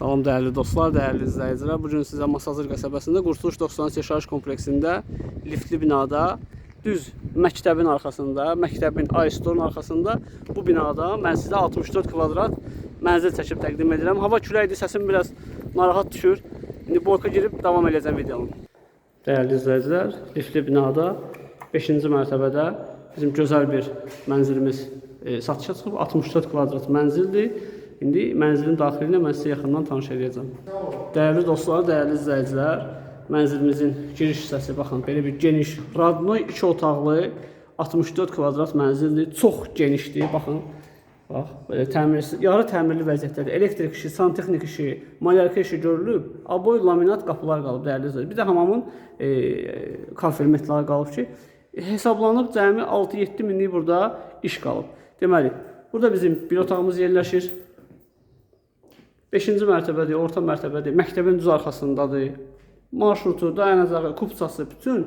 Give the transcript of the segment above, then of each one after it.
Salam değerli dostlar, değerli izləyicilər. Bugün sizə Masazır qəsəbəsində Qurtuluş 93 yaşayış kompleksində liftli binada düz məktəbin arxasında, məktəbin iStore-un arxasında bu binada mən sizə 64 kvadrat mənzil çəkib təqdim edirəm. Hava küləkdir, səsim biraz narahat düşür. İndi bloka girib davam edəcəm videonu. Değerli izləyicilər, liftli binada 5-ci mərtəbədə bizim gözəl bir mənzilimiz satışa çıxıb. 64 kvadrat mənzildir. İndi mənzilin daxilinə mən sizə yaxından tanış edəcəm. Değerli dostlar, değerli izləyicilər, mənzilimizin giriş hissəsi baxın, belə bir geniş, radnoy 2 otaqlı 64 kvadrat mənzildir. Çox genişdir, baxın. Bax, belə təmirsiz, yarı təmirli vəziyyətdədir. Elektrik işi, santexnik işi, malyarka işi görülüb. Aboy laminat qapılar qalıb, değerli izləyicilər. Bir də hamamın konfermentləri qalıb ki, hesablanıb cəmi 6-7 minlik burada iş qalıb. Deməli, burada bizim bir otağımız yerləşir. 5-ci mərtəbədir, orta mərtəbədir, məktəbin düz arxasındadır. Marşrutu, dayanacağı, kupçası, bütün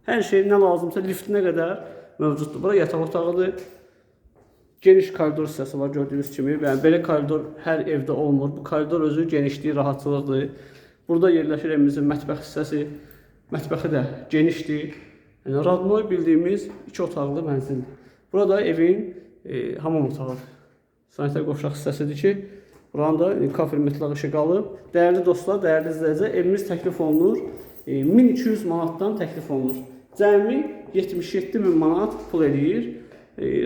hər şey nə lazımsa liftinə qədər mövcuddur. Bura yataq otağıdır. Geniş koridor hissəsi var gördüyünüz kimi. Yəni belə koridor hər evdə olmur. Bu koridor özü genişliyi, rahatçılıqdır. Burada yerləşir evimizin mətbəx hissəsi. Mətbəxi də genişdir. Yəni radnoy bildiyimiz 2 otaqlı mənzildir. Burada evin hamam otağıdır. Sanitar qovşaq hissəsidir ki, buranın da konfermentlər işi qalıb. Değerli dostlar, değerli izləyicilər, evimiz təklif olunur. 1200 manatdan təklif olunur. Cəmi 77 min manat pul eləyir.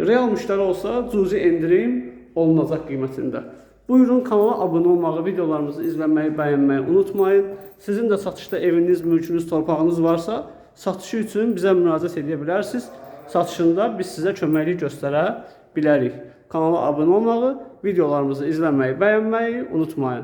Real müştəri olsa cüzi endirim olunacaq qiymətində. Buyurun kanala abunə olmağı, videolarımızı izləməyi, bəyənməyi unutmayın. Sizin də satışda eviniz, mülkünüz, torpağınız varsa satışı üçün bizə müraciət edə bilərsiniz. Satışında biz sizə köməklik göstərə bilərik. Kanala abunə olmağı, videolarımızı izləməyi, bəyənməyi unutmayın.